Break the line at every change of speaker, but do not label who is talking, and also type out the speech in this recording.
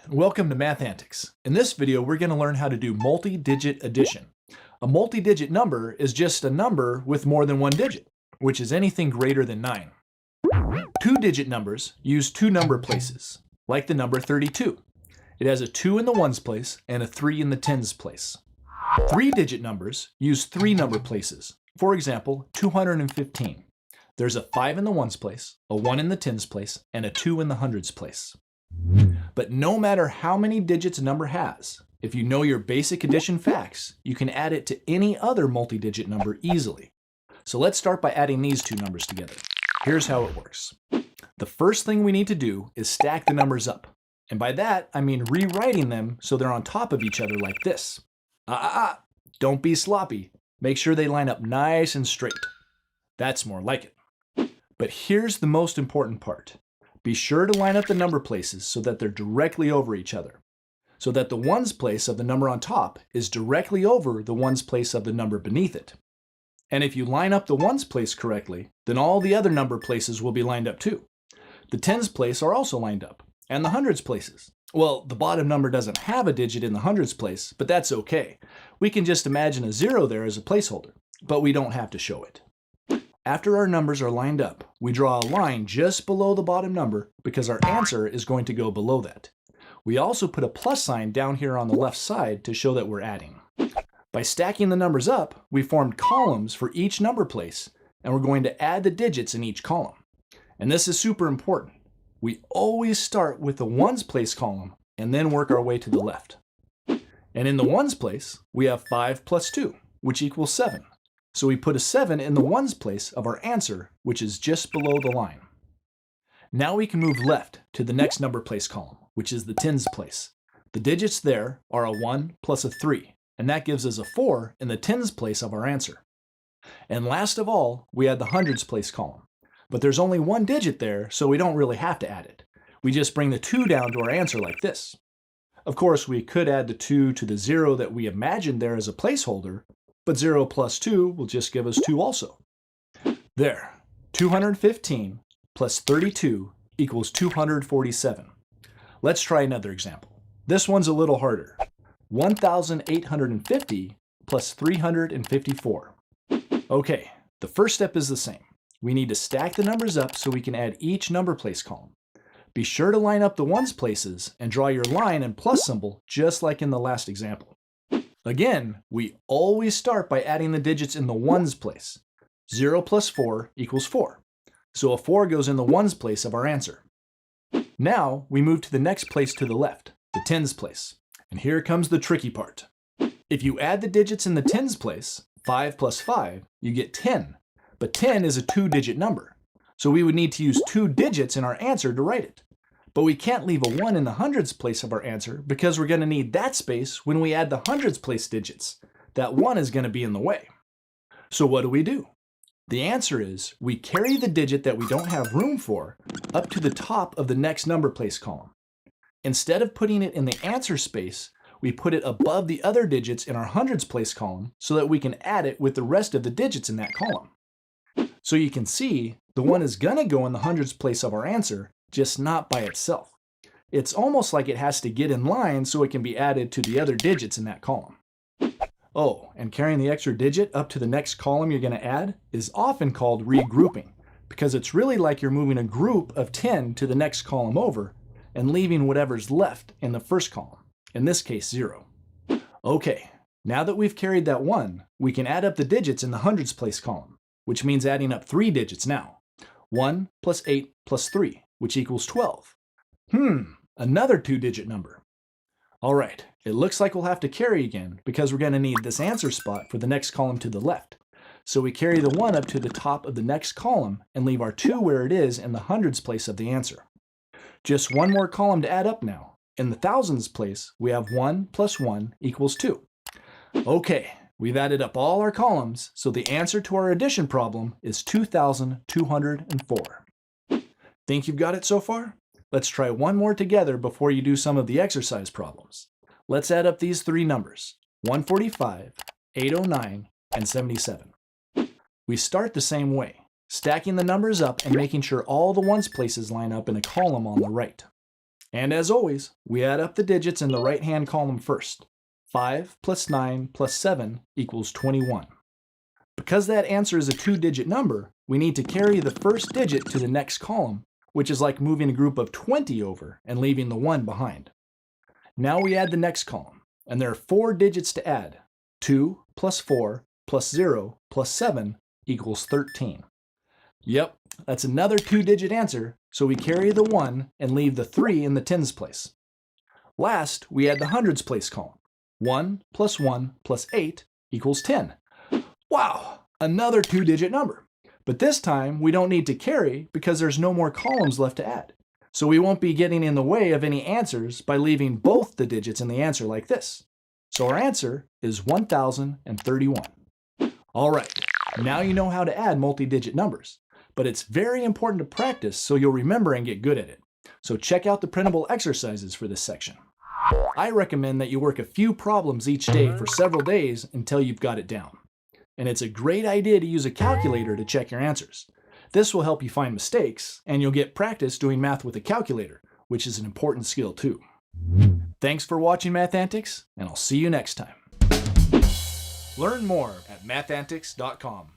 Welcome to Math Antics. In this video, we're going to learn how to do multi-digit addition. A multi-digit number is just a number with more than one digit, which is anything greater than 9. Two-digit numbers use two number places, like the number 32. It has a 2 in the ones place and a 3 in the tens place. Three-digit numbers use three number places. For example, 215. There's a 5 in the ones place, a 1 in the tens place, and a 2 in the hundreds place. But no matter how many digits a number has, if you know your basic addition facts, you can add it to any other multi-digit number easily. So let's start by adding these two numbers together. Here's how it works. The first thing we need to do is stack the numbers up. And by that, I mean rewriting them so they're on top of each other like this. Don't be sloppy. Make sure they line up nice and straight. That's more like it. But here's the most important part. Be sure to line up the number places so that they're directly over each other, so that the ones place of the number on top is directly over the ones place of the number beneath it. And if you line up the ones place correctly, then all the other number places will be lined up too. The tens place are also lined up, and the hundreds places. Well, the bottom number doesn't have a digit in the hundreds place, but that's okay. We can just imagine a 0 there as a placeholder, but we don't have to show it. After our numbers are lined up, we draw a line just below the bottom number because our answer is going to go below that. We also put a plus sign down here on the left side to show that we're adding. By stacking the numbers up, we formed columns for each number place, and we're going to add the digits in each column. And this is super important. We always start with the ones place column and then work our way to the left. And in the ones place, we have 5 plus 2, which equals 7. So we put a 7 in the ones place of our answer, which is just below the line. Now we can move left to the next number place column, which is the tens place. The digits there are a 1 plus a 3, and that gives us a 4 in the tens place of our answer. And last of all, we add the hundreds place column. But there's only one digit there, so we don't really have to add it. We just bring the 2 down to our answer like this. Of course, we could add the 2 to the 0 that we imagined there as a placeholder, but 0 plus 2 will just give us 2 also. There, 215 plus 32 equals 247. Let's try another example. This one's a little harder. 1,850 plus 354. Okay, the first step is the same. We need to stack the numbers up so we can add each number place column. Be sure to line up the ones places and draw your line and plus symbol just like in the last example. Again, we always start by adding the digits in the ones place. 0 plus 4 equals 4. So a 4 goes in the ones place of our answer. Now we move to the next place to the left, the tens place. And here comes the tricky part. If you add the digits in the tens place, 5 plus 5, you get 10. But 10 is a two-digit number. So we would need to use two digits in our answer to write it. But we can't leave a 1 in the hundreds place of our answer because we're going to need that space when we add the hundreds place digits. That 1 is going to be in the way. So what do? The answer is we carry the digit that we don't have room for up to the top of the next number place column. Instead of putting it in the answer space, we put it above the other digits in our hundreds place column so that we can add it with the rest of the digits in that column. So you can see the 1 is going to go in the hundreds place of our answer, just not by itself. It's almost like it has to get in line so it can be added to the other digits in that column. Oh, and carrying the extra digit up to the next column you're going to add is often called regrouping, because it's really like you're moving a group of 10 to the next column over and leaving whatever's left in the first column, in this case 0. Okay, now that we've carried that 1, we can add up the digits in the hundreds place column, which means adding up 3 digits now. 1 plus 8 plus 3. Which equals 12. Another two-digit number. All right, it looks like we'll have to carry again because we're going to need this answer spot for the next column to the left. So we carry the 1 up to the top of the next column and leave our 2 where it is in the hundreds place of the answer. Just one more column to add up now. In the thousands place, we have 1 plus 1 equals 2. Okay, we've added up all our columns, so the answer to our addition problem is 2,204. Think you've got it so far? Let's try one more together before you do some of the exercise problems. Let's add up these three numbers, 145, 809, and 77. We start the same way, stacking the numbers up and making sure all the ones places line up in a column on the right. And as always, we add up the digits in the right-hand column first. 5 plus 9 plus 7 equals 21. Because that answer is a 2-digit number, we need to carry the first digit to the next column, which is like moving a group of 20 over and leaving the 1 behind. Now we add the next column, and there are 4 digits to add. 2 plus 4 plus 0 plus 7 equals 13. Yep, that's another 2-digit answer, so we carry the 1 and leave the 3 in the tens place. Last, we add the hundreds place column. 1 plus 1 plus 8 equals 10. Wow, another 2-digit number. But this time, we don't need to carry because there's no more columns left to add. So we won't be getting in the way of any answers by leaving both the digits in the answer like this. So our answer is 1031. All right, now you know how to add multi-digit numbers. But it's very important to practice so you'll remember and get good at it. So check out the printable exercises for this section. I recommend that you work a few problems each day for several days until you've got it down. And it's a great idea to use a calculator to check your answers. This will help you find mistakes, and you'll get practice doing math with a calculator, which is an important skill too. Thanks for watching Math Antics, and I'll see you next time. Learn more at mathantics.com.